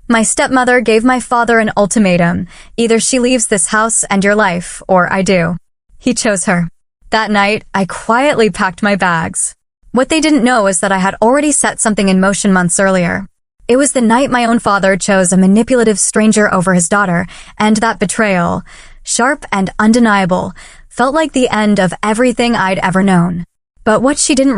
My stepmother gave my father an ultimatum. Either she leaves this house and your life, or I do. He chose her. That night, I quietly packed my bags. What they didn't know is that I had already set something in motion months earlier. It was the night my own father chose a manipulative stranger over his daughter, and that betrayal, sharp and undeniable, felt like the end of everything I'd ever known. But what they didn't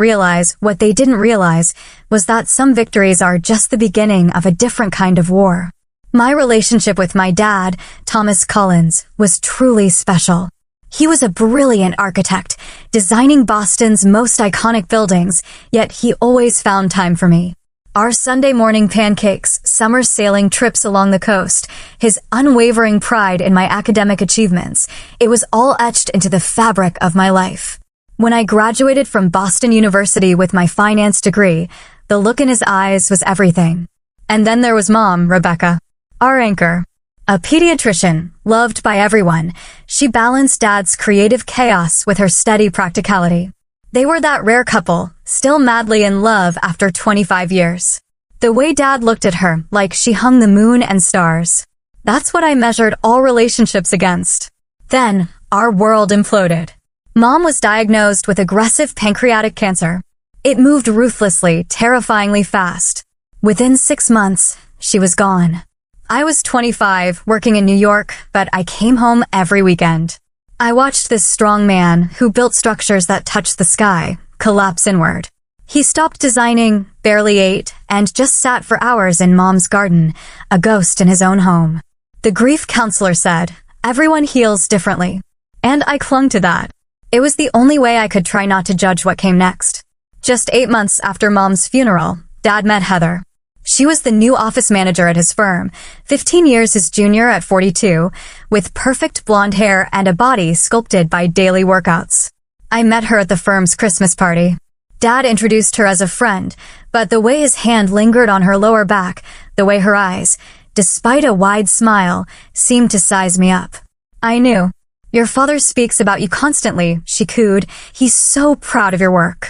realize, was that some victories are just the beginning of a different kind of war. My relationship with my dad, Thomas Collins, was truly special. He was a brilliant architect, designing Boston's most iconic buildings, yet he always found time for me. Our Sunday morning pancakes, summer sailing trips along the coast, his unwavering pride in my academic achievements, it was all etched into the fabric of my life. When I graduated from Boston University with my finance degree, the look in his eyes was everything. And then there was Mom, Rebecca, our anchor. A pediatrician, loved by everyone, she balanced Dad's creative chaos with her steady practicality. They were that rare couple, still madly in love after 25 years. The way Dad looked at her, like she hung the moon and stars. That's what I measured all relationships against. Then, our world imploded. Mom was diagnosed with aggressive pancreatic cancer. It moved ruthlessly, terrifyingly fast. Within 6 months, she was gone. I was 25, working in New York, but I came home every weekend. I watched this strong man, who built structures that touched the sky, collapse inward. He stopped designing, barely ate, and just sat for hours in Mom's garden, a ghost in his own home. The grief counselor said, "Everyone heals differently." And I clung to that. It was the only way I could try not to judge what came next. Just 8 months after Mom's funeral, Dad met Heather. She was the new office manager at his firm, 15 years his junior at 42, with perfect blonde hair and a body sculpted by daily workouts. I met her at the firm's Christmas party. Dad introduced her as a friend, but the way his hand lingered on her lower back, the way her eyes, despite a wide smile, seemed to size me up. I knew. "Your father speaks about you constantly," she cooed. "He's so proud of your work."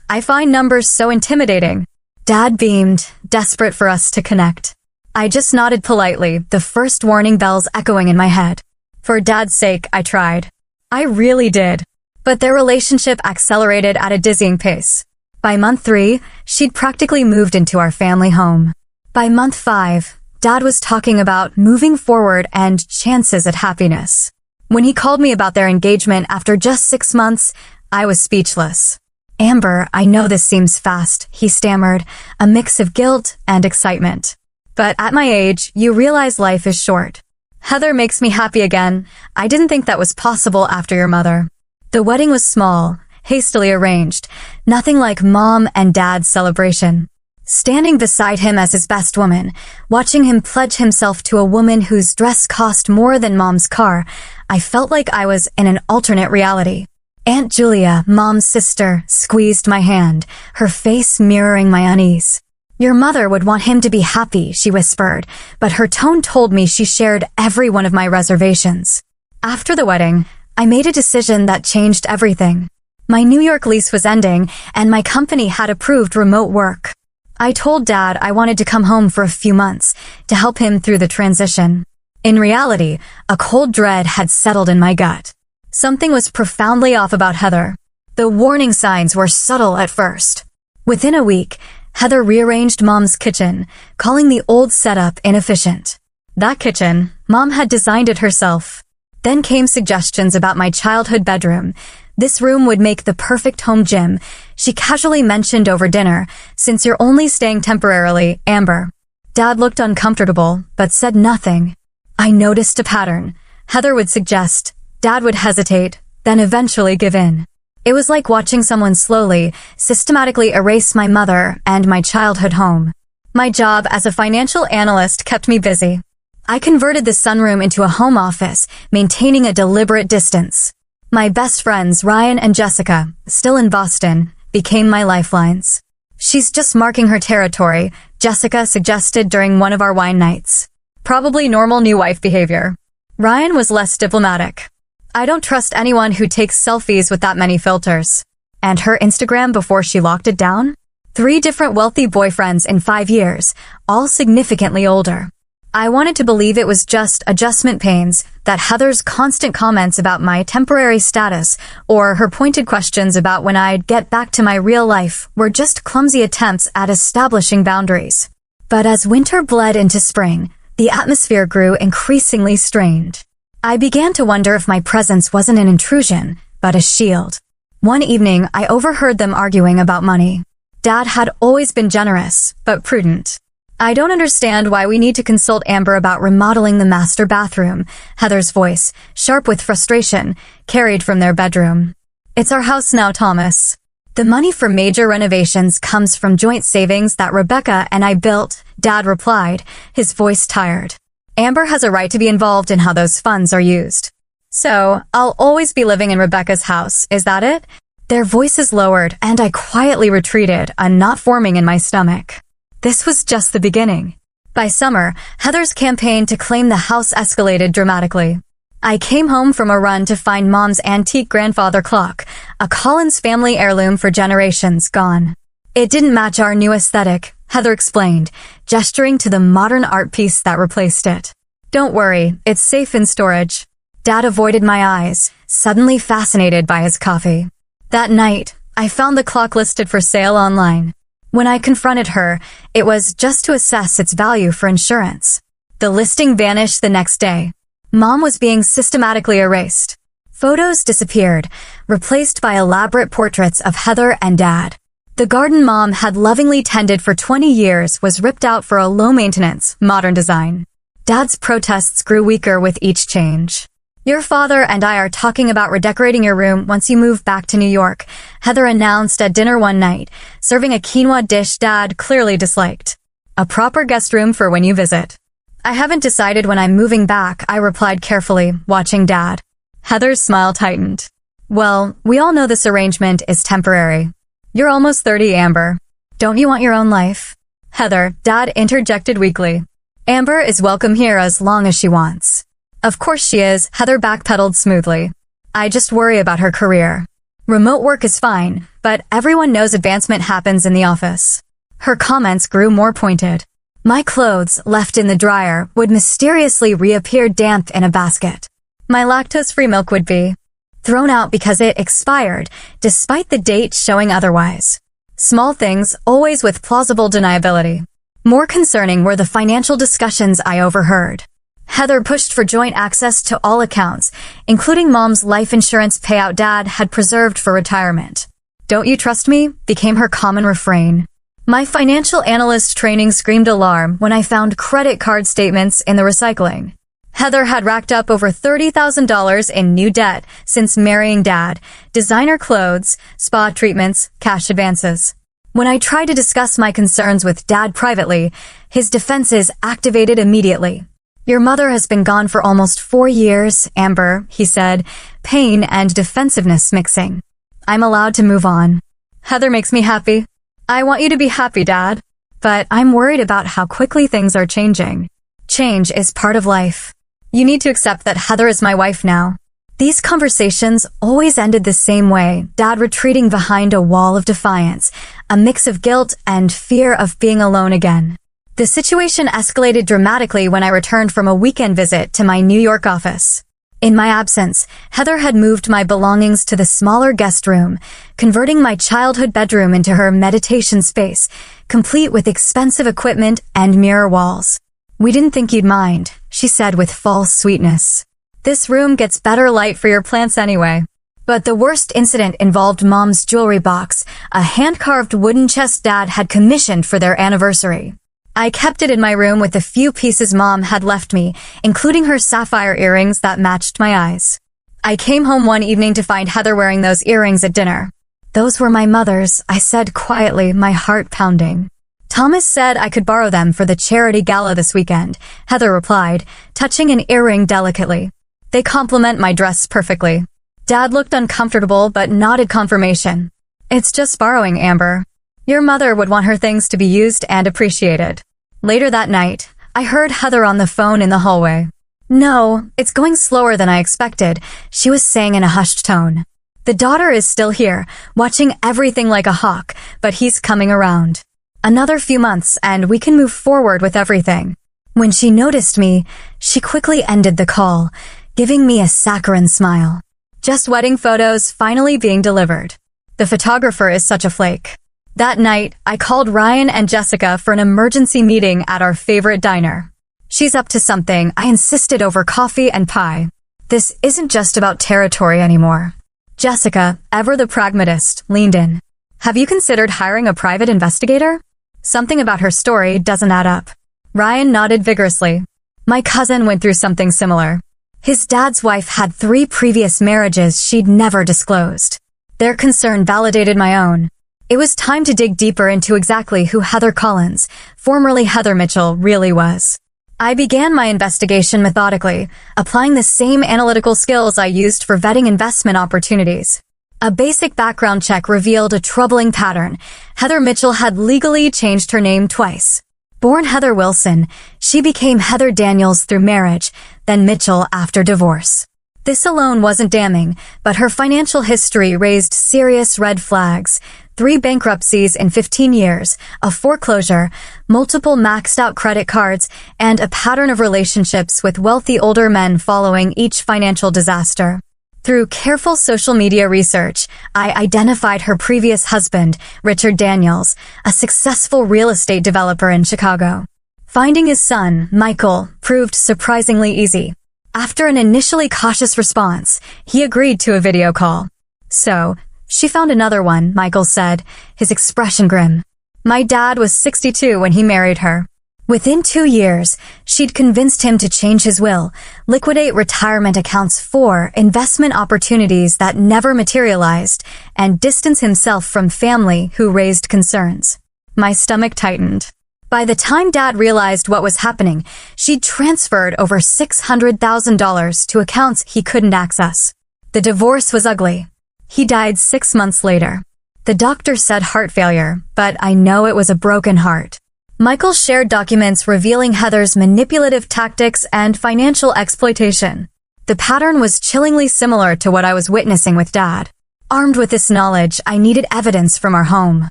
"I find numbers so intimidating." Dad beamed, desperate for us to connect. I just nodded politely, the first warning bells echoing in my head. For Dad's sake, I tried. I really did. But their relationship accelerated at a dizzying pace. By month 3, she'd practically moved into our family home. By month 5, Dad was talking about moving forward and chances at happiness. When he called me about their engagement after just 6 months, I was speechless. "Amber, I know this seems fast," he stammered, a mix of guilt and excitement. "But at my age, you realize life is short." "Heather makes me happy again. I didn't think that was possible after your mother." The wedding was small, hastily arranged, nothing like Mom and Dad's celebration. Standing beside him as his best woman, watching him pledge himself to a woman whose dress cost more than Mom's car, I felt like I was in an alternate reality. Aunt Julia, Mom's sister, squeezed my hand, her face mirroring my unease. "Your mother would want him to be happy," she whispered, but her tone told me she shared every one of my reservations. After the wedding, I made a decision that changed everything. My New York lease was ending, and my company had approved remote work. I told Dad I wanted to come home for a few months to help him through the transition. In reality, a cold dread had settled in my gut. Something was profoundly off about Heather. The warning signs were subtle at first. Within a week, Heather rearranged Mom's kitchen, calling the old setup inefficient. That kitchen, Mom had designed it herself. Then came suggestions about my childhood bedroom. This room would make the perfect home gym, she casually mentioned over dinner, "Since you're only staying temporarily, Amber." Dad looked uncomfortable, but said nothing. I noticed a pattern. Heather would suggest, Dad would hesitate, then eventually give in. It was like watching someone slowly, systematically erase my mother and my childhood home. My job as a financial analyst kept me busy. I converted the sunroom into a home office, maintaining a deliberate distance. My best friends, Ryan and Jessica, still in Boston, became my lifelines. "She's just marking her territory," Jessica suggested during one of our wine nights. Probably normal new wife behavior. Ryan was less diplomatic. "I don't trust anyone who takes selfies with that many filters." And her Instagram before she locked it down? 3 different wealthy boyfriends in 5 years, all significantly older. I wanted to believe it was just adjustment pains, that Heather's constant comments about my temporary status or her pointed questions about when I'd get back to my real life were just clumsy attempts at establishing boundaries. But as winter bled into spring, the atmosphere grew increasingly strained. I began to wonder if my presence wasn't an intrusion, but a shield. One evening, I overheard them arguing about money. Dad had always been generous, but prudent. I don't understand why we need to consult Amber about remodeling the master bathroom, Heather's voice, sharp with frustration, carried from their bedroom. It's our house now, Thomas. The money for major renovations comes from joint savings that Rebecca and I built, Dad replied, his voice tired. Amber has a right to be involved in how those funds are used. So, I'll always be living in Rebecca's house, is that it? Their voices lowered, and I quietly retreated, a knot forming in my stomach. This was just the beginning. By summer, Heather's campaign to claim the house escalated dramatically. I came home from a run to find Mom's antique grandfather clock, a Collins family heirloom for generations, gone. It didn't match our new aesthetic, Heather explained, gesturing to the modern art piece that replaced it. Don't worry, it's safe in storage. Dad avoided my eyes, suddenly fascinated by his coffee. That night, I found the clock listed for sale online. When I confronted her, it was just to assess its value for insurance. The listing vanished the next day. Mom was being systematically erased. Photos disappeared, replaced by elaborate portraits of Heather and Dad. The garden Mom had lovingly tended for 20 years was ripped out for a low-maintenance, modern design. Dad's protests grew weaker with each change. Your father and I are talking about redecorating your room once you move back to New York, Heather announced at dinner one night, serving a quinoa dish Dad clearly disliked. A proper guest room for when you visit. I haven't decided when I'm moving back, I replied carefully, watching Dad. Heather's smile tightened. Well, we all know this arrangement is temporary. You're almost 30, Amber. Don't you want your own life? Heather, Dad interjected weakly. Amber is welcome here as long as she wants. Of course she is, Heather backpedaled smoothly. I just worry about her career. Remote work is fine, but everyone knows advancement happens in the office. Her comments grew more pointed. My clothes, left in the dryer, would mysteriously reappear damp in a basket. My lactose-free milk would be thrown out because it expired, despite the date showing otherwise. Small things, always with plausible deniability. More concerning were the financial discussions I overheard. Heather pushed for joint access to all accounts, including Mom's life insurance payout Dad had preserved for retirement. Don't you trust me? Became her common refrain. My financial analyst training screamed alarm when I found credit card statements in the recycling. Heather had racked up over $30,000 in new debt since marrying Dad, designer clothes, spa treatments, cash advances. When I tried to discuss my concerns with Dad privately, his defenses activated immediately. Your mother has been gone for almost 4 years, Amber, he said, pain and defensiveness mixing. I'm allowed to move on. Heather makes me happy. I want you to be happy, Dad. But I'm worried about how quickly things are changing. Change is part of life. You need to accept that Heather is my wife now. These conversations always ended the same way, Dad retreating behind a wall of defiance, a mix of guilt and fear of being alone again. The situation escalated dramatically when I returned from a weekend visit to my New York office. In my absence, Heather had moved my belongings to the smaller guest room, converting my childhood bedroom into her meditation space, complete with expensive equipment and mirror walls. We didn't think you'd mind, she said with false sweetness. This room gets better light for your plants anyway. But the worst incident involved Mom's jewelry box, a hand-carved wooden chest Dad had commissioned for their anniversary. I kept it in my room with the few pieces Mom had left me, including her sapphire earrings that matched my eyes. I came home one evening to find Heather wearing those earrings at dinner. Those were my mother's, I said quietly, my heart pounding. Thomas said I could borrow them for the charity gala this weekend, Heather replied, touching an earring delicately. They complement my dress perfectly. Dad looked uncomfortable but nodded confirmation. It's just borrowing, Amber. Your mother would want her things to be used and appreciated. Later that night, I heard Heather on the phone in the hallway. No, it's going slower than I expected, she was saying in a hushed tone. The daughter is still here, watching everything like a hawk, but he's coming around. Another few months and we can move forward with everything. When she noticed me, she quickly ended the call, giving me a saccharine smile. Just wedding photos finally being delivered. The photographer is such a flake. That night, I called Ryan and Jessica for an emergency meeting at our favorite diner. She's up to something, I insisted, over coffee and pie. This isn't just about territory anymore. Jessica, ever the pragmatist, leaned in. Have you considered hiring a private investigator? Something about her story doesn't add up. Ryan nodded vigorously. My cousin went through something similar. His dad's wife had 3 previous marriages she'd never disclosed. Their concern validated my own. It was time to dig deeper into exactly who Heather Collins, formerly Heather Mitchell, really was. I began my investigation methodically, applying the same analytical skills I used for vetting investment opportunities. A basic background check revealed a troubling pattern. Heather Mitchell had legally changed her name twice. Born Heather Wilson, she became Heather Daniels through marriage, then Mitchell after divorce. This alone wasn't damning, but her financial history raised serious red flags. 3 bankruptcies in 15 years, a foreclosure, multiple maxed-out credit cards, and a pattern of relationships with wealthy older men following each financial disaster. Through careful social media research, I identified her previous husband, Richard Daniels, a successful real estate developer in Chicago. Finding his son, Michael, proved surprisingly easy. After an initially cautious response, he agreed to a video call. So, she found another one, Michael said, his expression grim. My dad was 62 when he married her. Within 2 years, she'd convinced him to change his will, liquidate retirement accounts for investment opportunities that never materialized, and distance himself from family who raised concerns. My stomach tightened. By the time Dad realized what was happening, she'd transferred over $600,000 to accounts he couldn't access. The divorce was ugly. He died 6 months later. The doctor said heart failure, but I know it was a broken heart. Michael shared documents revealing Heather's manipulative tactics and financial exploitation. The pattern was chillingly similar to what I was witnessing with Dad. Armed with this knowledge, I needed evidence from our home.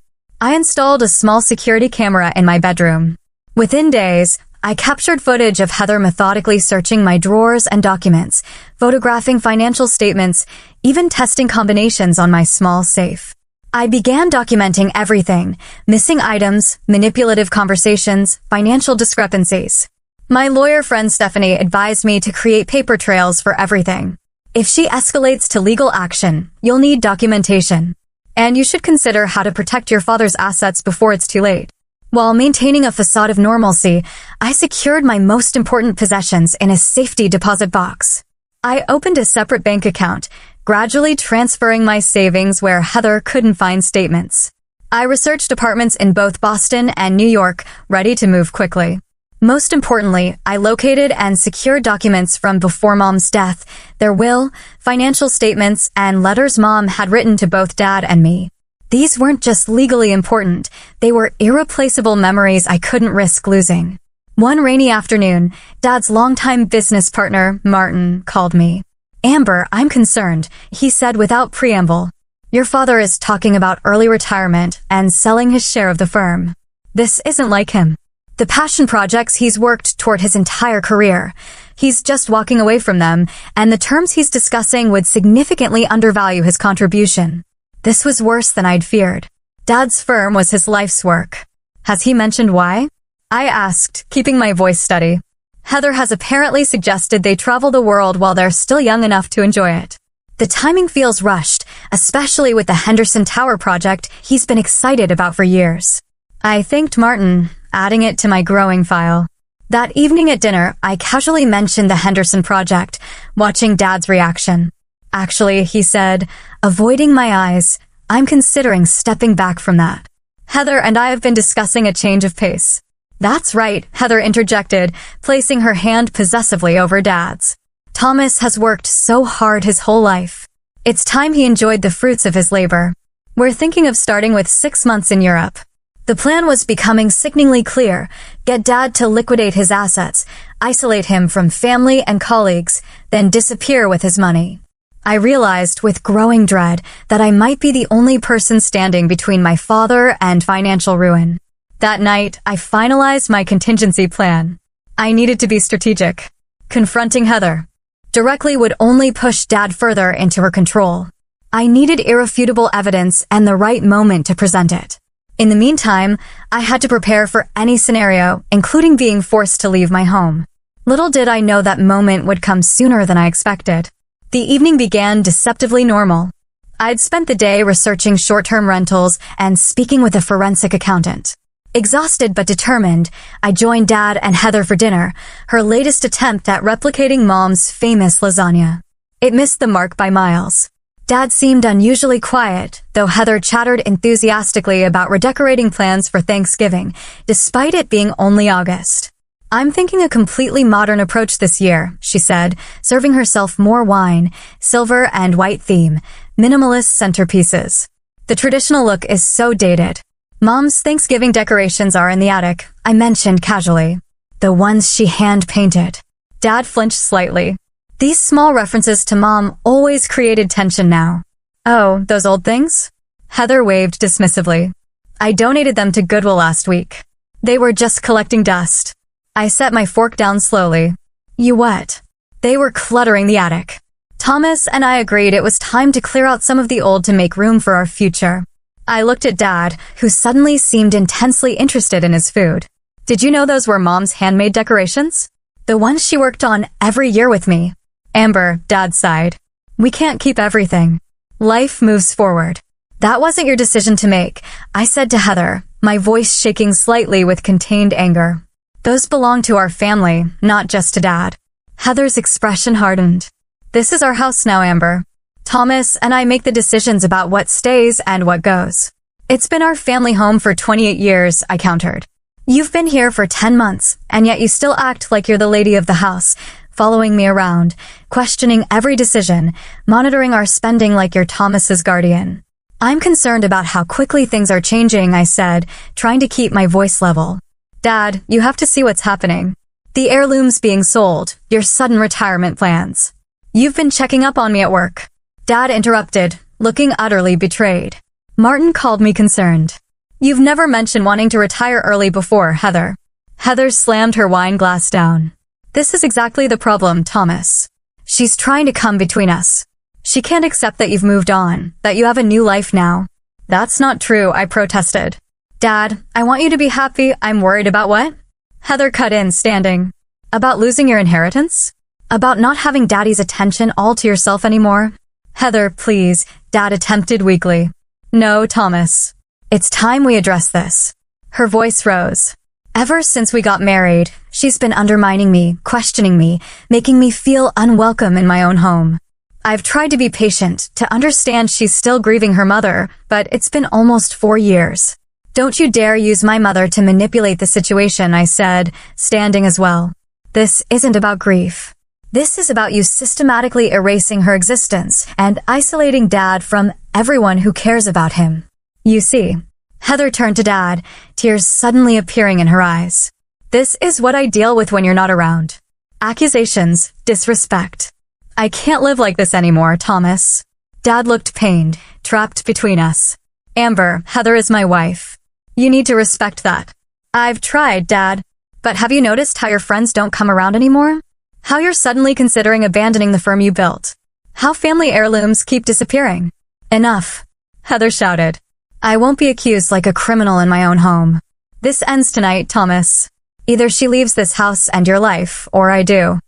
I installed a small security camera in my bedroom. Within days, I captured footage of Heather methodically searching my drawers and documents, photographing financial statements, even testing combinations on my small safe. I began documenting everything: missing items, manipulative conversations, financial discrepancies. My lawyer friend Stephanie advised me to create paper trails for everything. If she escalates to legal action, you'll need documentation. And you should consider how to protect your father's assets before it's too late. While maintaining a facade of normalcy, I secured my most important possessions in a safety deposit box. I opened a separate bank account, gradually transferring my savings where Heather couldn't find statements. I researched apartments in both Boston and New York, ready to move quickly. Most importantly, I located and secured documents from before Mom's death, their will, financial statements, and letters Mom had written to both Dad and me. These weren't just legally important, they were irreplaceable memories I couldn't risk losing. One rainy afternoon, Dad's longtime business partner, Martin, called me. Amber, I'm concerned, he said without preamble. Your father is talking about early retirement and selling his share of the firm. This isn't like him. The passion projects he's worked toward his entire career. He's just walking away from them, and the terms he's discussing would significantly undervalue his contribution. This was worse than I'd feared. Dad's firm was his life's work. Has he mentioned why? I asked, keeping my voice steady. Heather has apparently suggested they travel the world while they're still young enough to enjoy it. The timing feels rushed, especially with the Henderson Tower project he's been excited about for years. I thanked Martin, adding it to my growing file. That evening at dinner, I casually mentioned the Henderson project, watching Dad's reaction. Actually, he said, avoiding my eyes, I'm considering stepping back from that. Heather and I have been discussing a change of pace. That's right, Heather interjected, placing her hand possessively over Dad's. Thomas has worked so hard his whole life. It's time he enjoyed the fruits of his labor. We're thinking of starting with 6 months in Europe. The plan was becoming sickeningly clear: get Dad to liquidate his assets, isolate him from family and colleagues, then disappear with his money. I realized with growing dread that I might be the only person standing between my father and financial ruin. That night, I finalized my contingency plan. I needed to be strategic. Confronting Heather directly would only push Dad further into her control. I needed irrefutable evidence and the right moment to present it. In the meantime, I had to prepare for any scenario, including being forced to leave my home. Little did I know that moment would come sooner than I expected. The evening began deceptively normal. I'd spent the day researching short-term rentals and speaking with a forensic accountant. Exhausted but determined, I joined Dad and Heather for dinner, her latest attempt at replicating Mom's famous lasagna. It missed the mark by miles. Dad seemed unusually quiet, though Heather chattered enthusiastically about redecorating plans for Thanksgiving, despite it being only August. I'm thinking a completely modern approach this year, she said, serving herself more wine, silver and white theme, minimalist centerpieces. The traditional look is so dated. Mom's Thanksgiving decorations are in the attic, I mentioned casually. The ones she hand-painted. Dad flinched slightly. These small references to Mom always created tension now. Oh, those old things? Heather waved dismissively. I donated them to Goodwill last week. They were just collecting dust. I set my fork down slowly. You what? They were cluttering the attic. Thomas and I agreed it was time to clear out some of the old to make room for our future. I looked at Dad, who suddenly seemed intensely interested in his food. Did you know those were Mom's handmade decorations? The ones she worked on every year with me. Amber, Dad sighed. We can't keep everything. Life moves forward. That wasn't your decision to make, I said to Heather, my voice shaking slightly with contained anger. Those belong to our family, not just to Dad. Heather's expression hardened. This is our house now, Amber. Thomas and I make the decisions about what stays and what goes. It's been our family home for 28 years, I countered. You've been here for 10 months, and yet you still act like you're the lady of the house, following me around, questioning every decision, monitoring our spending like you're Thomas's guardian. I'm concerned about how quickly things are changing, I said, trying to keep my voice level. Dad, you have to see what's happening. The heirlooms being sold, your sudden retirement plans. You've been checking up on me at work. Dad interrupted, looking utterly betrayed. Martin called me concerned. You've never mentioned wanting to retire early before, Heather. Heather slammed her wine glass down. This is exactly the problem, Thomas. She's trying to come between us. She can't accept that you've moved on, that you have a new life now. That's not true, I protested. Dad, I want you to be happy. I'm worried about what? Heather cut in, standing. About losing your inheritance? About not having Daddy's attention all to yourself anymore? Heather, please, Dad attempted weakly. No, Thomas. It's time we address this. Her voice rose. Ever since we got married, she's been undermining me, questioning me, making me feel unwelcome in my own home. I've tried to be patient, to understand she's still grieving her mother, but it's been almost 4 years. Don't you dare use my mother to manipulate the situation, I said, standing as well. This isn't about grief. This is about you systematically erasing her existence and isolating Dad from everyone who cares about him. You see. Heather turned to Dad, tears suddenly appearing in her eyes. This is what I deal with when you're not around. Accusations, disrespect. I can't live like this anymore, Thomas. Dad looked pained, trapped between us. Amber, Heather is my wife. You need to respect that. I've tried, Dad. But have you noticed how your friends don't come around anymore? How you're suddenly considering abandoning the firm you built? How family heirlooms keep disappearing? Enough. Heather shouted. I won't be accused like a criminal in my own home. This ends tonight, Thomas. Either she leaves this house and your life, or I do.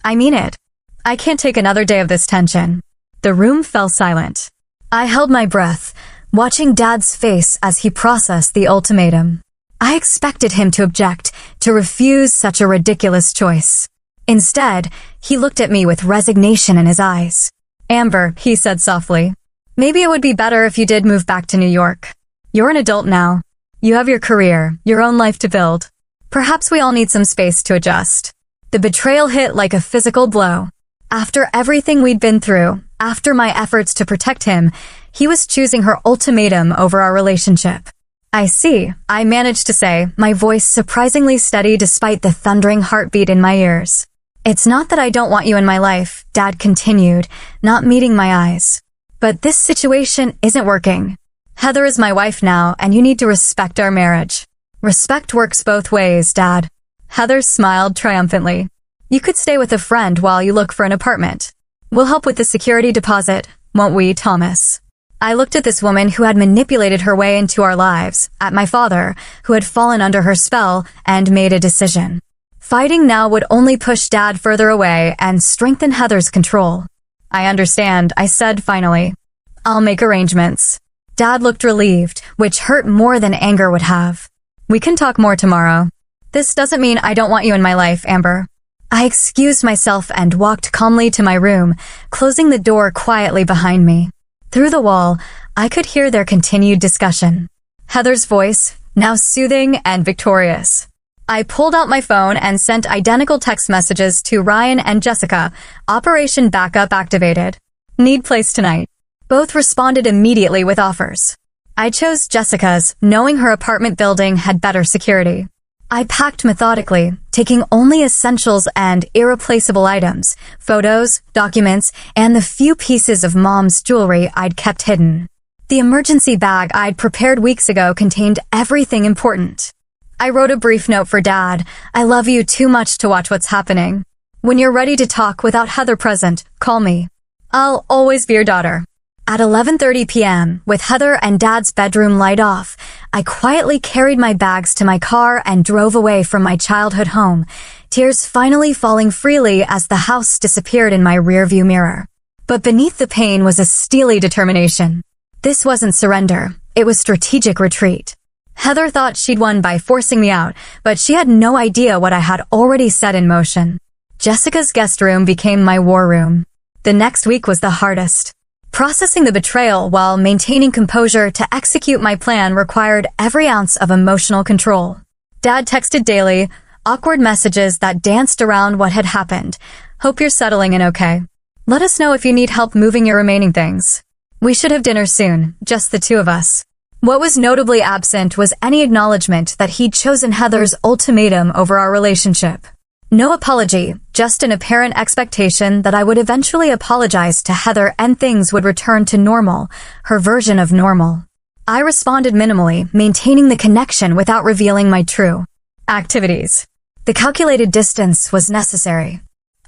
I mean it. I can't take another day of this tension. The room fell silent. I held my breath, watching Dad's face as he processed the ultimatum. I expected him to object, to refuse such a ridiculous choice. Instead, he looked at me with resignation in his eyes. Amber, he said softly. Maybe it would be better if you did move back to New York. You're an adult now. You have your career, your own life to build. Perhaps we all need some space to adjust. The betrayal hit like a physical blow. After everything we'd been through, after my efforts to protect him, he was choosing her ultimatum over our relationship. I see, I managed to say, my voice surprisingly steady despite the thundering heartbeat in my ears. It's not that I don't want you in my life, Dad continued, not meeting my eyes. But this situation isn't working. Heather is my wife now, and you need to respect our marriage. Respect works both ways, Dad. Heather smiled triumphantly. You could stay with a friend while you look for an apartment. We'll help with the security deposit, won't we, Thomas? I looked at this woman who had manipulated her way into our lives, at my father, who had fallen under her spell and made a decision. Fighting now would only push Dad further away and strengthen Heather's control. I understand, I said finally. I'll make arrangements. Dad looked relieved, which hurt more than anger would have. We can talk more tomorrow. This doesn't mean I don't want you in my life, Amber. I excused myself and walked calmly to my room, closing the door quietly behind me. Through the wall, I could hear their continued discussion. Heather's voice, now soothing and victorious. I pulled out my phone and sent identical text messages to Ryan and Jessica, Operation Backup activated. Need place tonight. Both responded immediately with offers. I chose Jessica's, knowing her apartment building had better security. I packed methodically, taking only essentials and irreplaceable items, photos, documents, and the few pieces of Mom's jewelry I'd kept hidden. The emergency bag I'd prepared weeks ago contained everything important. I wrote a brief note for Dad. I love you too much to watch what's happening. When you're ready to talk without Heather present, call me. I'll always be your daughter. At 11:30 p.m., with Heather and Dad's bedroom light off, I quietly carried my bags to my car and drove away from my childhood home, tears finally falling freely as the house disappeared in my rearview mirror. But beneath the pain was a steely determination. This wasn't surrender, it was strategic retreat. Heather thought she'd won by forcing me out, but she had no idea what I had already set in motion. Jessica's guest room became my war room. The next week was the hardest. Processing the betrayal while maintaining composure to execute my plan required every ounce of emotional control. Dad texted daily, awkward messages that danced around what had happened. Hope you're settling in okay. Let us know if you need help moving your remaining things. We should have dinner soon, just the two of us. What was notably absent was any acknowledgement that he'd chosen Heather's ultimatum over our relationship. No apology, just an apparent expectation that I would eventually apologize to Heather and things would return to normal, her version of normal. I responded minimally, maintaining the connection without revealing my true activities. The calculated distance was necessary.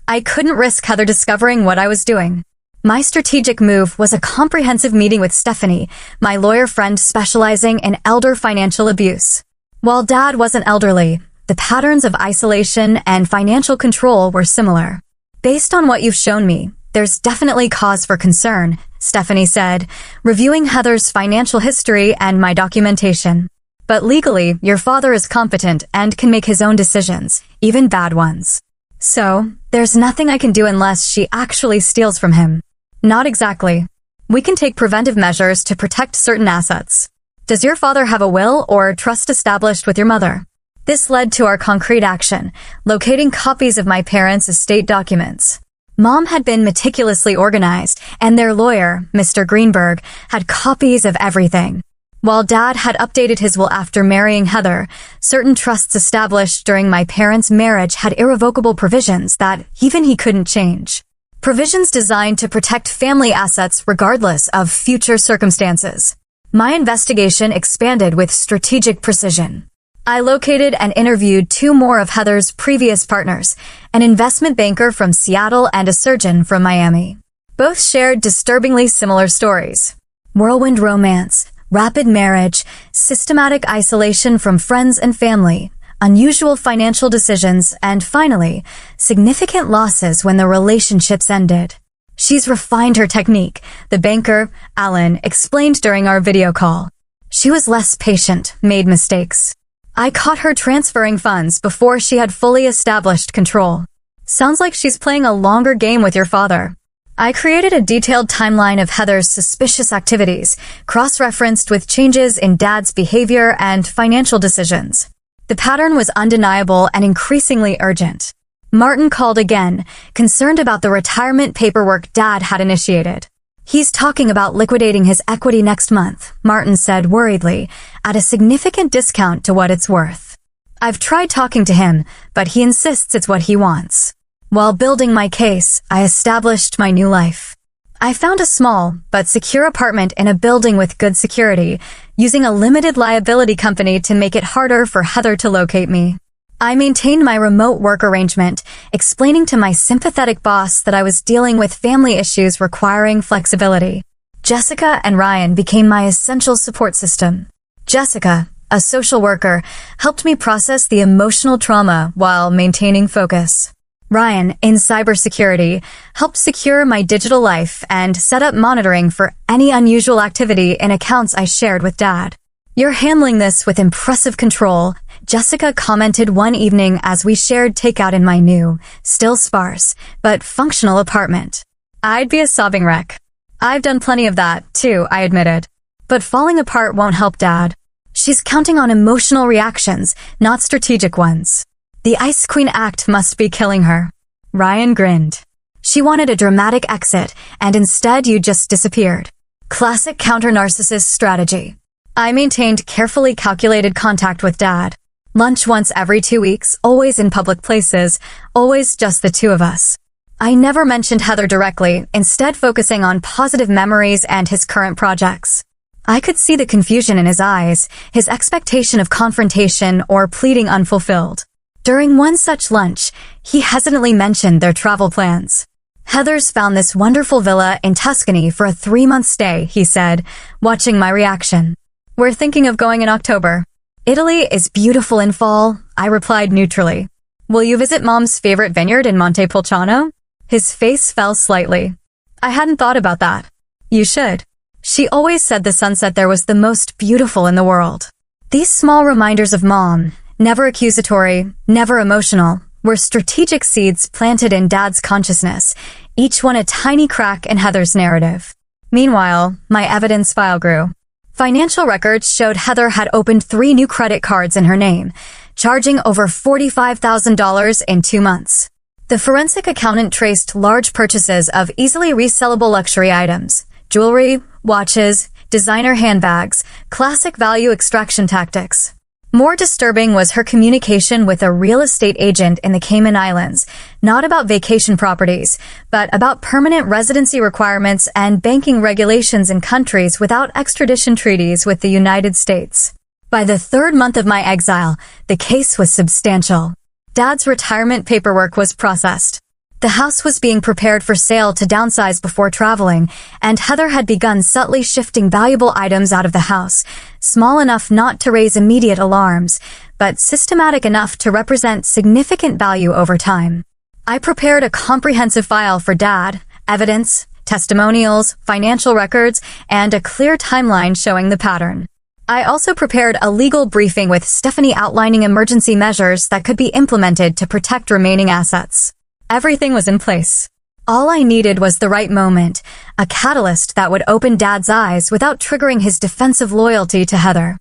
I couldn't risk Heather discovering what I was doing. My strategic move was a comprehensive meeting with Stephanie, my lawyer friend specializing in elder financial abuse. While Dad wasn't elderly, the patterns of isolation and financial control were similar. Based on what you've shown me, there's definitely cause for concern, Stephanie said, reviewing Heather's financial history and my documentation. But legally, your father is competent and can make his own decisions, even bad ones. So, there's nothing I can do unless she actually steals from him. Not exactly. We can take preventive measures to protect certain assets. Does your father have a will or trust established with your mother? This led to our concrete action, locating copies of my parents' estate documents. Mom had been meticulously organized, and their lawyer, Mr. Greenberg, had copies of everything. While Dad had updated his will after marrying Heather, certain trusts established during my parents' marriage had irrevocable provisions that even he couldn't change. Provisions designed to protect family assets regardless of future circumstances. My investigation expanded with strategic precision. I located and interviewed two more of Heather's previous partners, an investment banker from Seattle and a surgeon from Miami. Both shared disturbingly similar stories. Whirlwind romance, rapid marriage, systematic isolation from friends and family, unusual financial decisions, and finally, significant losses when the relationships ended. She's refined her technique, the banker, Alan, explained during our video call. She was less patient, made mistakes. I caught her transferring funds before she had fully established control. Sounds like she's playing a longer game with your father. I created a detailed timeline of Heather's suspicious activities, cross-referenced with changes in Dad's behavior and financial decisions. The pattern was undeniable and increasingly urgent. Martin called again, concerned about the retirement paperwork Dad had initiated. He's talking about liquidating his equity next month, Martin said worriedly, at a significant discount to what it's worth. I've tried talking to him, but he insists it's what he wants. While building my case, I established my new life. I found a small but secure apartment in a building with good security, using a limited liability company to make it harder for Heather to locate me. I maintained my remote work arrangement, explaining to my sympathetic boss that I was dealing with family issues requiring flexibility. Jessica and Ryan became my essential support system. Jessica, a social worker, helped me process the emotional trauma while maintaining focus. Ryan, in cybersecurity, helped secure my digital life and set up monitoring for any unusual activity in accounts I shared with Dad. "You're handling this with impressive control," Jessica commented one evening as we shared takeout in my new, still sparse, but functional apartment. I'd be a sobbing wreck. "I've done plenty of that, too," I admitted. "But falling apart won't help Dad. She's counting on emotional reactions, not strategic ones. The Ice Queen act must be killing her." Ryan grinned. "She wanted a dramatic exit, and instead you just disappeared. Classic counter-narcissist strategy." I maintained carefully calculated contact with Dad. Lunch once every 2 weeks, always in public places, always just the two of us. I never mentioned Heather directly, instead focusing on positive memories and his current projects. I could see the confusion in his eyes, his expectation of confrontation or pleading unfulfilled. During one such lunch, he hesitantly mentioned their travel plans. "Heather's found this wonderful villa in Tuscany for a 3-month stay," he said, watching my reaction. "We're thinking of going in October." "Italy is beautiful in fall," I replied neutrally. "Will you visit Mom's favorite vineyard in Montepulciano?" His face fell slightly. "I hadn't thought about that." "You should. She always said the sunset there was the most beautiful in the world." These small reminders of Mom, never accusatory, never emotional, were strategic seeds planted in Dad's consciousness, each one a tiny crack in Heather's narrative. Meanwhile, my evidence file grew. Financial records showed Heather had opened 3 new credit cards in her name, charging over $45,000 in 2 months. The forensic accountant traced large purchases of easily resellable luxury items, jewelry, watches, designer handbags, classic value extraction tactics. More disturbing was her communication with a real estate agent in the Cayman Islands, not about vacation properties, but about permanent residency requirements and banking regulations in countries without extradition treaties with the United States. By the 3rd month of my exile, the case was substantial. Dad's retirement paperwork was processed. The house was being prepared for sale to downsize before traveling, and Heather had begun subtly shifting valuable items out of the house, small enough not to raise immediate alarms, but systematic enough to represent significant value over time. I prepared a comprehensive file for Dad, evidence, testimonials, financial records, and a clear timeline showing the pattern. I also prepared a legal briefing with Stephanie outlining emergency measures that could be implemented to protect remaining assets. Everything was in place. All I needed was the right moment, a catalyst that would open Dad's eyes without triggering his defensive loyalty to Heather.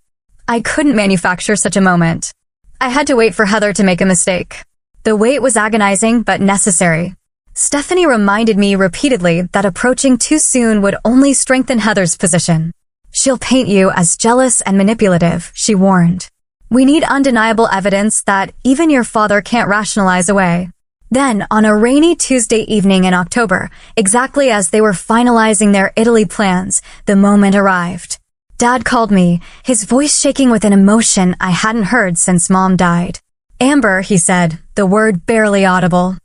I couldn't manufacture such a moment. I had to wait for Heather to make a mistake. The wait was agonizing but necessary. Stephanie reminded me repeatedly that approaching too soon would only strengthen Heather's position. "She'll paint you as jealous and manipulative," she warned. "We need undeniable evidence that even your father can't rationalize away." Then, on a rainy Tuesday evening in October, exactly as they were finalizing their Italy plans, the moment arrived. Dad called me, his voice shaking with an emotion I hadn't heard since Mom died. "Amber," he said, the word barely audible.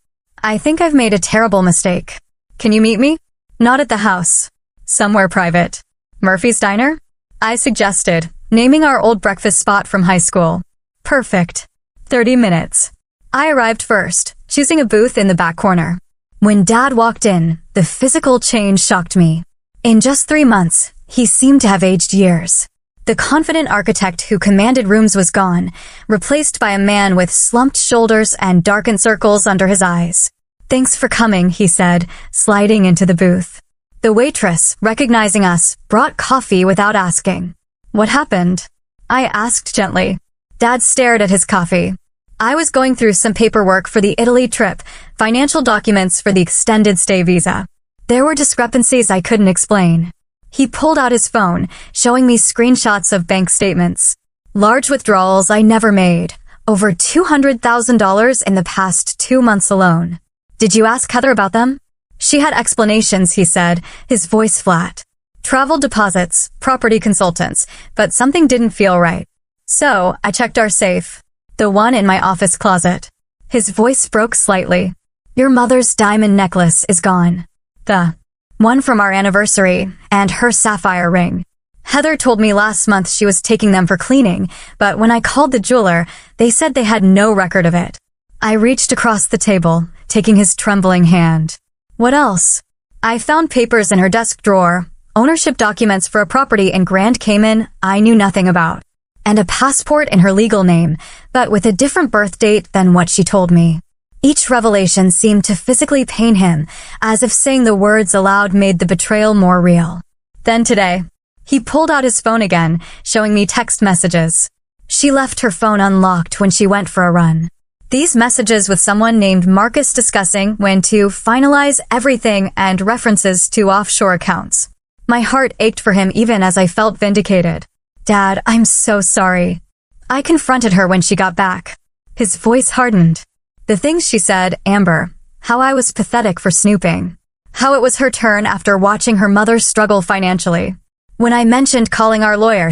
"I think I've made a terrible mistake. Can you meet me?" "Not at the house. Somewhere private." "Murphy's Diner?" I suggested, naming our old breakfast spot from high school. "Perfect. 30 minutes. I arrived first, choosing a booth in the back corner. When Dad walked in, the physical change shocked me. In just 3 months, he seemed to have aged years. The confident architect who commanded rooms was gone, replaced by a man with slumped shoulders and darkened circles under his eyes. "Thanks for coming," he said, sliding into the booth. The waitress, recognizing us, brought coffee without asking. "What happened?" I asked gently. Dad stared at his coffee. "I was going through some paperwork for the Italy trip, financial documents for the extended stay visa. There were discrepancies I couldn't explain." He pulled out his phone, showing me screenshots of bank statements. Large withdrawals I never made, over $200,000 in the past 2 months alone. "Did you ask Heather about them?" "She had explanations," he said, his voice flat. "Travel deposits, property consultants, but something didn't feel right. So, I checked our safe. The one in my office closet. His voice broke slightly. Your mother's diamond necklace is gone. The one from our anniversary, and her sapphire ring. Heather told me last month she was taking them for cleaning, but when I called the jeweler, they said they had no record of it. I reached across the table, taking his trembling hand. What else? I found papers in her desk drawer, ownership documents for a property in Grand Cayman I knew nothing about, and a passport in her legal name, but with a different birth date than what she told me. Each revelation seemed to physically pain him, as if saying the words aloud made the betrayal more real. Then today, he pulled out his phone again, showing me text messages. She left her phone unlocked when she went for a run. These messages with someone named Marcus discussing when to finalize everything and references to offshore accounts. My heart ached for him even as I felt vindicated. Dad, I'm so sorry. I confronted her when she got back. His voice hardened. The things she said, Amber, how I was pathetic for snooping. How it was her turn after watching her mother struggle financially. When I mentioned calling our lawyer,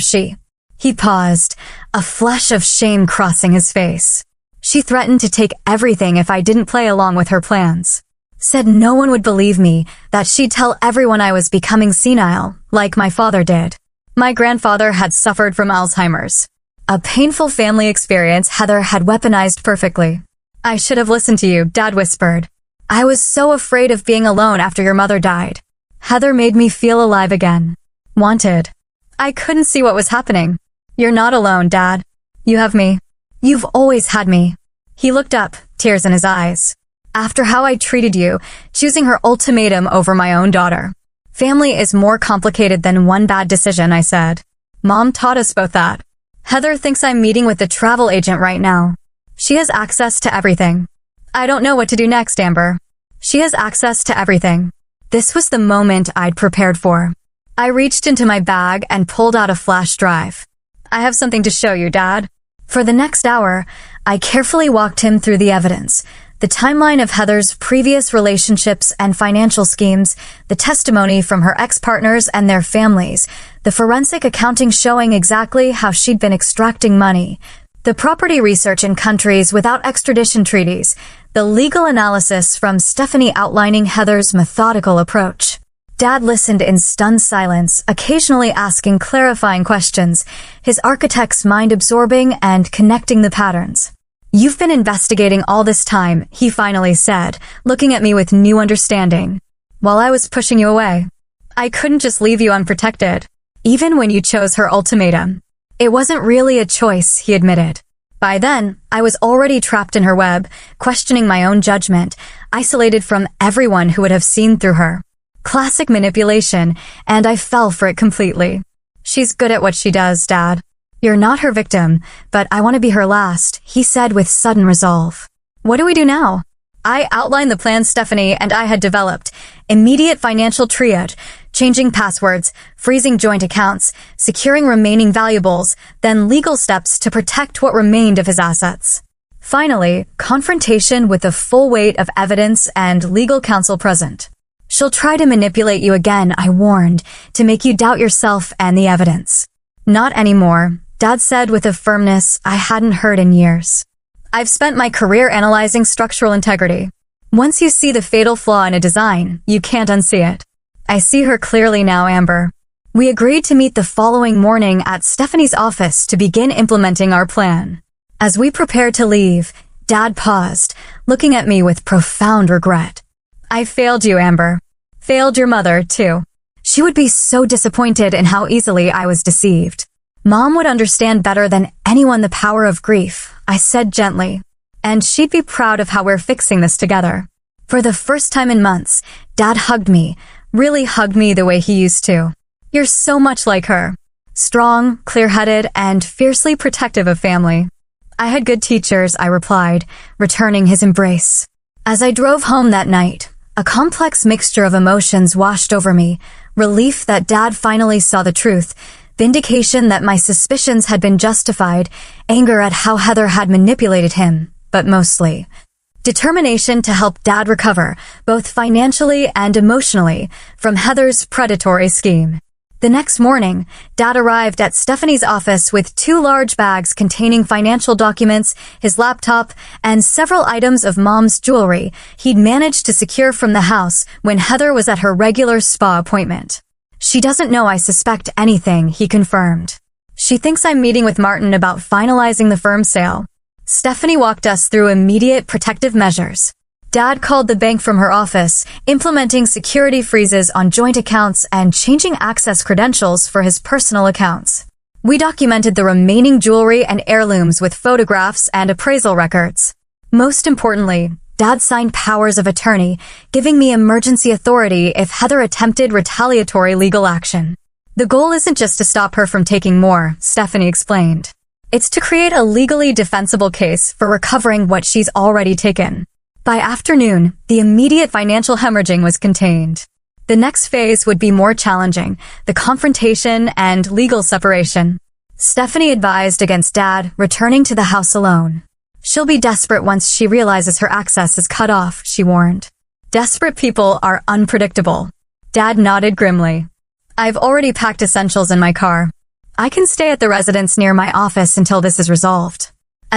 He paused, a flush of shame crossing his face. She threatened to take everything if I didn't play along with her plans. Said no one would believe me, that she'd tell everyone I was becoming senile, like my father did. My grandfather had suffered from Alzheimer's. A painful family experience Heather had weaponized perfectly. I should have listened to you, Dad whispered. I was so afraid of being alone after your mother died. Heather made me feel alive again. Wanted. I couldn't see what was happening. You're not alone, Dad. You have me. You've always had me. He looked up, tears in his eyes. After how I treated you, choosing her ultimatum over my own daughter. Family is more complicated than one bad decision, I said. Mom taught us both that. Heather thinks I'm meeting with the travel agent right now. She has access to everything. I don't know what to do next, Amber. She has access to everything. This was the moment I'd prepared for. I reached into my bag and pulled out a flash drive. I have something to show you, Dad. For the next hour, I carefully walked him through the evidence, the timeline of Heather's previous relationships and financial schemes, the testimony from her ex-partners and their families, the forensic accounting showing exactly how she'd been extracting money, the property research in countries without extradition treaties, the legal analysis from Stephanie outlining Heather's methodical approach. Dad listened in stunned silence, occasionally asking clarifying questions, his architect's mind absorbing and connecting the patterns. You've been investigating all this time, he finally said, looking at me with new understanding. While I was pushing you away. I couldn't just leave you unprotected. Even when you chose her ultimatum. It wasn't really a choice, he admitted. By then, I was already trapped in her web, questioning my own judgment, isolated from everyone who would have seen through her. Classic manipulation, and I fell for it completely. She's good at what she does, Dad. You're not her victim, but I want to be her last, he said with sudden resolve. What do we do now? I outlined the plan Stephanie and I had developed. Immediate financial triage, changing passwords, freezing joint accounts, securing remaining valuables, then legal steps to protect what remained of his assets. Finally, confrontation with the full weight of evidence and legal counsel present. She'll try to manipulate you again, I warned, to make you doubt yourself and the evidence. Not anymore, Dad said with a firmness I hadn't heard in years. I've spent my career analyzing structural integrity. Once you see the fatal flaw in a design, you can't unsee it. I see her clearly now, Amber. We agreed to meet the following morning at Stephanie's office to begin implementing our plan. As we prepared to leave, Dad paused, looking at me with profound regret. I failed you, Amber. Failed your mother, too. She would be so disappointed in how easily I was deceived. Mom would understand better than anyone the power of grief, I said gently. And she'd be proud of how we're fixing this together. For the first time in months, Dad hugged me, really hugged me the way he used to. You're so much like her. Strong, clear-headed, and fiercely protective of family. I had good teachers, I replied, returning his embrace. As I drove home that night, a complex mixture of emotions washed over me, relief that Dad finally saw the truth, vindication that my suspicions had been justified, anger at how Heather had manipulated him, but mostly determination to help Dad recover, both financially and emotionally, from Heather's predatory scheme. The next morning, Dad arrived at Stephanie's office with 2 large bags containing financial documents, his laptop, and several items of Mom's jewelry he'd managed to secure from the house when Heather was at her regular spa appointment. "She doesn't know I suspect anything," he confirmed. "She thinks I'm meeting with Martin about finalizing the firm sale." Stephanie walked us through immediate protective measures. Dad called the bank from her office, implementing security freezes on joint accounts and changing access credentials for his personal accounts. We documented the remaining jewelry and heirlooms with photographs and appraisal records. Most importantly, Dad signed powers of attorney, giving me emergency authority if Heather attempted retaliatory legal action. "The goal isn't just to stop her from taking more," Stephanie explained. "It's to create a legally defensible case for recovering what she's already taken." By afternoon, the immediate financial hemorrhaging was contained. The next phase would be more challenging, the confrontation and legal separation. Stephanie advised against Dad returning to the house alone. "She'll be desperate once she realizes her access is cut off," she warned. "Desperate people are unpredictable." Dad nodded grimly. "I've already packed essentials in my car. I can stay at the residence near my office until this is resolved."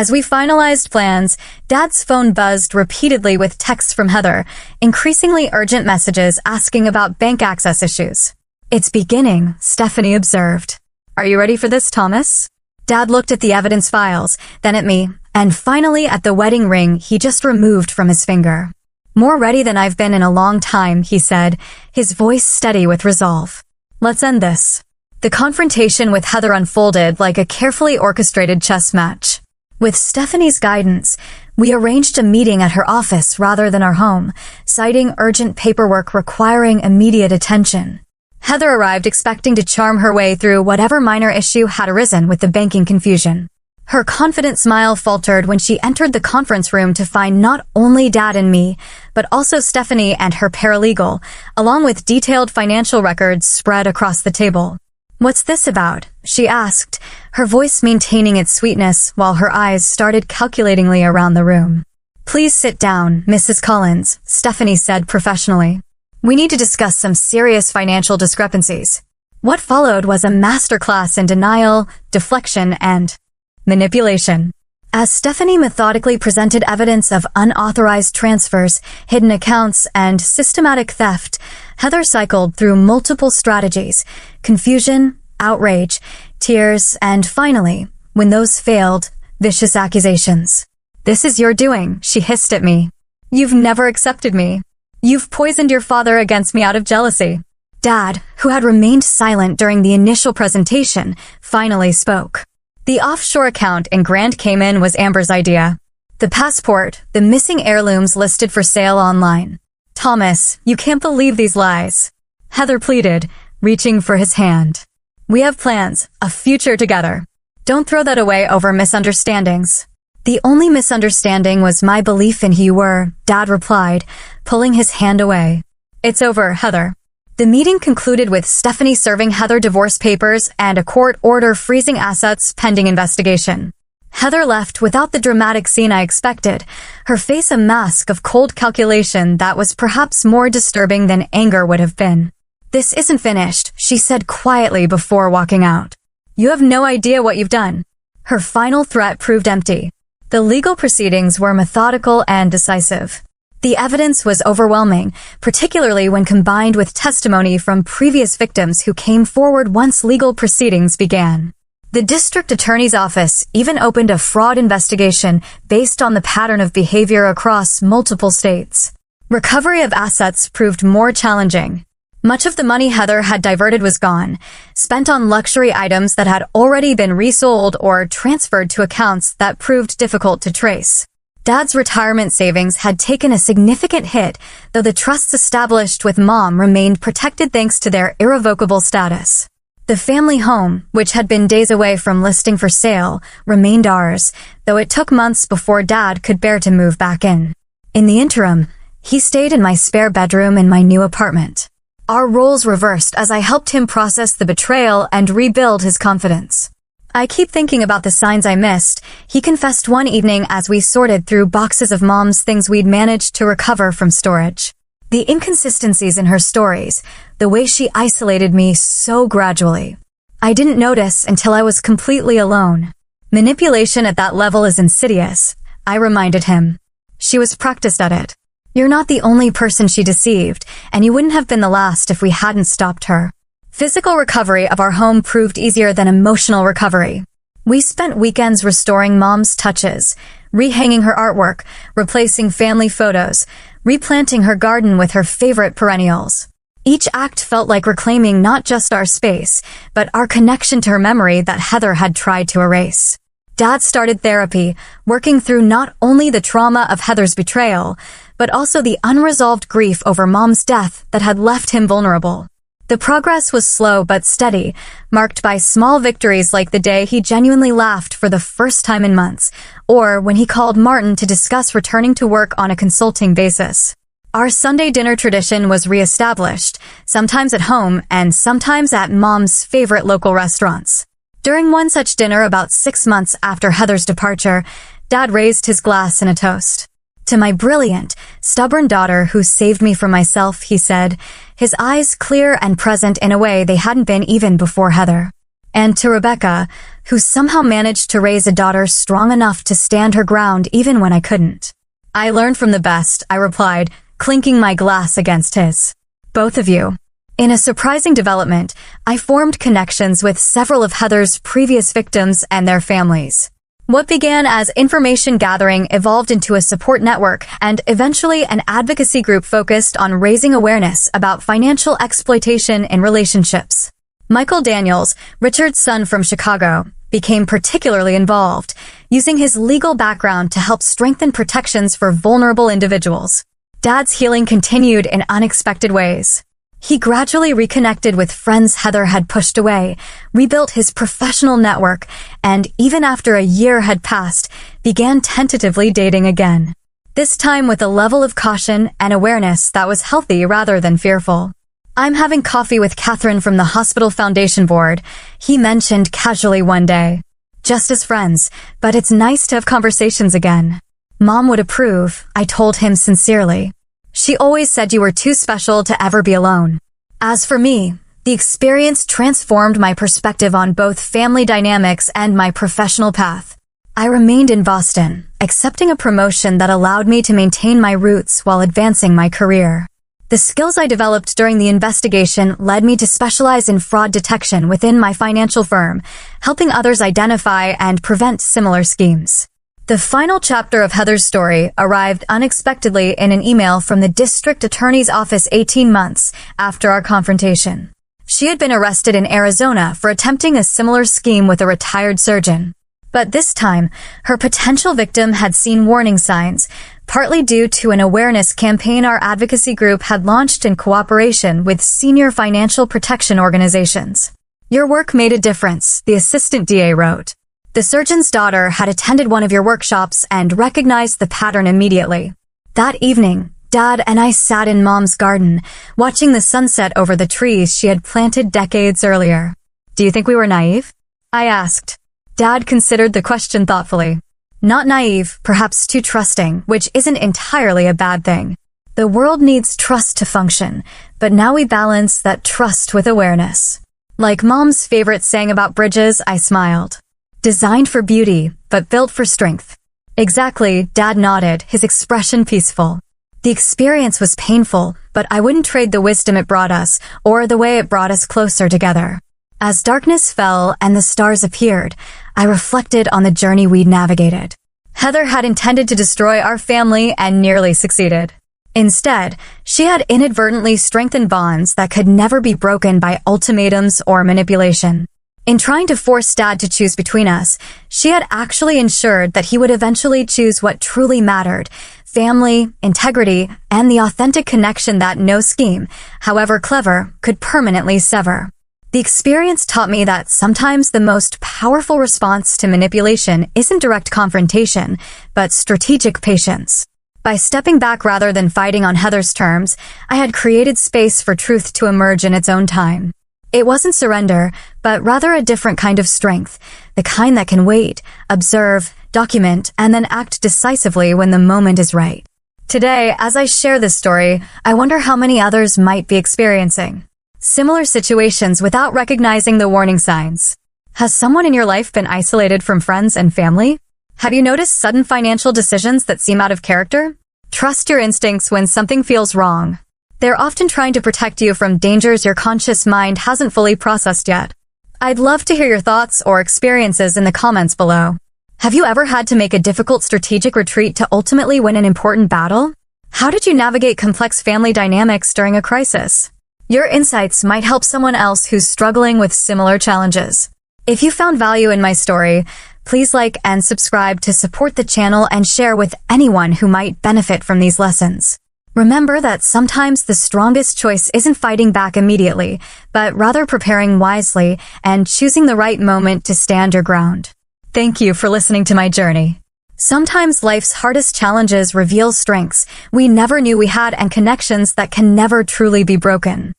As we finalized plans, Dad's phone buzzed repeatedly with texts from Heather, increasingly urgent messages asking about bank access issues. "It's beginning," Stephanie observed. "Are you ready for this, Thomas?" Dad looked at the evidence files, then at me, and finally at the wedding ring he just removed from his finger. "More ready than I've been in a long time," he said, his voice steady with resolve. "Let's end this." The confrontation with Heather unfolded like a carefully orchestrated chess match. With Stephanie's guidance, we arranged a meeting at her office rather than our home, citing urgent paperwork requiring immediate attention. Heather arrived expecting to charm her way through whatever minor issue had arisen with the banking confusion. Her confident smile faltered when she entered the conference room to find not only Dad and me, but also Stephanie and her paralegal, along with detailed financial records spread across the table. "What's this about?" she asked, her voice maintaining its sweetness while her eyes started calculatingly around the room. "Please sit down, Mrs. Collins," Stephanie said professionally. "We need to discuss some serious financial discrepancies." What followed was a masterclass in denial, deflection, and manipulation. As Stephanie methodically presented evidence of unauthorized transfers, hidden accounts, and systematic theft, Heather cycled through multiple strategies: confusion, outrage, tears, and finally, when those failed, vicious accusations. "This is your doing," she hissed at me. "You've never accepted me. You've poisoned your father against me out of jealousy." Dad, who had remained silent during the initial presentation, finally spoke. "The offshore account in Grand Cayman was Amber's idea. The passport, the missing heirlooms listed for sale online. Thomas, you can't believe these lies." Heather pleaded, reaching for his hand. "We have plans, a future together. Don't throw that away over misunderstandings." "The only misunderstanding was my belief in who you were," Dad replied, pulling his hand away. "It's over, Heather." The meeting concluded with Stephanie serving Heather divorce papers and a court order freezing assets pending investigation. Heather left without the dramatic scene I expected, her face a mask of cold calculation that was perhaps more disturbing than anger would have been. "This isn't finished," she said quietly before walking out. "You have no idea what you've done." Her final threat proved empty. The legal proceedings were methodical and decisive. The evidence was overwhelming, particularly when combined with testimony from previous victims who came forward once legal proceedings began. The district attorney's office even opened a fraud investigation based on the pattern of behavior across multiple states. Recovery of assets proved more challenging. Much of the money Heather had diverted was gone, spent on luxury items that had already been resold or transferred to accounts that proved difficult to trace. Dad's retirement savings had taken a significant hit, though the trusts established with Mom remained protected thanks to their irrevocable status. The family home, which had been days away from listing for sale, remained ours, though it took months before Dad could bear to move back in. In the interim, he stayed in my spare bedroom in my new apartment. Our roles reversed as I helped him process the betrayal and rebuild his confidence. "I keep thinking about the signs I missed," he confessed one evening as we sorted through boxes of Mom's things we'd managed to recover from storage. The inconsistencies in her stories, the way she isolated me so gradually. I didn't notice until I was completely alone. Manipulation at that level is insidious, I reminded him. She was practiced at it. You're not the only person she deceived, and you wouldn't have been the last if we hadn't stopped her. Physical recovery of our home proved easier than emotional recovery. We spent weekends restoring Mom's touches, rehanging her artwork, replacing family photos, replanting her garden with her favorite perennials. Each act felt like reclaiming not just our space, but our connection to her memory that Heather had tried to erase. Dad started therapy, working through not only the trauma of Heather's betrayal, but also the unresolved grief over Mom's death that had left him vulnerable. The progress was slow but steady, marked by small victories like the day he genuinely laughed for the first time in months, or when he called Martin to discuss returning to work on a consulting basis. Our Sunday dinner tradition was reestablished, sometimes at home and sometimes at Mom's favorite local restaurants. During one such dinner about 6 months after Heather's departure, Dad raised his glass in a toast. To my brilliant, stubborn daughter who saved me from myself, he said, his eyes clear and present in a way they hadn't been even before Heather. And to Rebecca, who somehow managed to raise a daughter strong enough to stand her ground even when I couldn't. I learned from the best, I replied, clinking my glass against his. Both of you. In a surprising development, I formed connections with several of Heather's previous victims and their families. What began as information gathering evolved into a support network and eventually an advocacy group focused on raising awareness about financial exploitation in relationships. Michael Daniels, Richard's son from Chicago, became particularly involved, using his legal background to help strengthen protections for vulnerable individuals. Dad's healing continued in unexpected ways. He gradually reconnected with friends Heather had pushed away, rebuilt his professional network, and even after a year had passed, began tentatively dating again. This time with a level of caution and awareness that was healthy rather than fearful. I'm having coffee with Catherine from the Hospital Foundation Board, he mentioned casually one day. Just as friends, but it's nice to have conversations again. Mom would approve, I told him sincerely. She always said you were too special to ever be alone. As for me, the experience transformed my perspective on both family dynamics and my professional path. I remained in Boston, accepting a promotion that allowed me to maintain my roots while advancing my career. The skills I developed during the investigation led me to specialize in fraud detection within my financial firm, helping others identify and prevent similar schemes. The final chapter of Heather's story arrived unexpectedly in an email from the district attorney's office 18 months after our confrontation. She had been arrested in Arizona for attempting a similar scheme with a retired surgeon. But this time, her potential victim had seen warning signs, partly due to an awareness campaign our advocacy group had launched in cooperation with senior financial protection organizations. Your work made a difference, the assistant DA wrote. The surgeon's daughter had attended one of your workshops and recognized the pattern immediately. That evening, Dad and I sat in Mom's garden, watching the sunset over the trees she had planted decades earlier. Do you think we were naive? I asked. Dad considered the question thoughtfully. Not naive, perhaps too trusting, which isn't entirely a bad thing. The world needs trust to function, but now we balance that trust with awareness. Like Mom's favorite saying about bridges, I smiled. Designed for beauty, but built for strength. Exactly, Dad nodded, his expression peaceful. The experience was painful, but I wouldn't trade the wisdom it brought us, or the way it brought us closer together. As darkness fell and the stars appeared, I reflected on the journey we'd navigated. Heather had intended to destroy our family and nearly succeeded. Instead, she had inadvertently strengthened bonds that could never be broken by ultimatums or manipulation. In trying to force Dad to choose between us, she had actually ensured that he would eventually choose what truly mattered, family, integrity, and the authentic connection that no scheme, however clever, could permanently sever. The experience taught me that sometimes the most powerful response to manipulation isn't direct confrontation, but strategic patience. By stepping back rather than fighting on Heather's terms, I had created space for truth to emerge in its own time. It wasn't surrender, but rather a different kind of strength, the kind that can wait, observe, document, and then act decisively when the moment is right. Today, as I share this story, I wonder how many others might be experiencing similar situations without recognizing the warning signs. Has someone in your life been isolated from friends and family? Have you noticed sudden financial decisions that seem out of character? Trust your instincts when something feels wrong. They're often trying to protect you from dangers your conscious mind hasn't fully processed yet. I'd love to hear your thoughts or experiences in the comments below. Have you ever had to make a difficult strategic retreat to ultimately win an important battle? How did you navigate complex family dynamics during a crisis? Your insights might help someone else who's struggling with similar challenges. If you found value in my story, please like and subscribe to support the channel and share with anyone who might benefit from these lessons. Remember that sometimes the strongest choice isn't fighting back immediately, but rather preparing wisely and choosing the right moment to stand your ground. Thank you for listening to my journey. Sometimes life's hardest challenges reveal strengths we never knew we had and connections that can never truly be broken.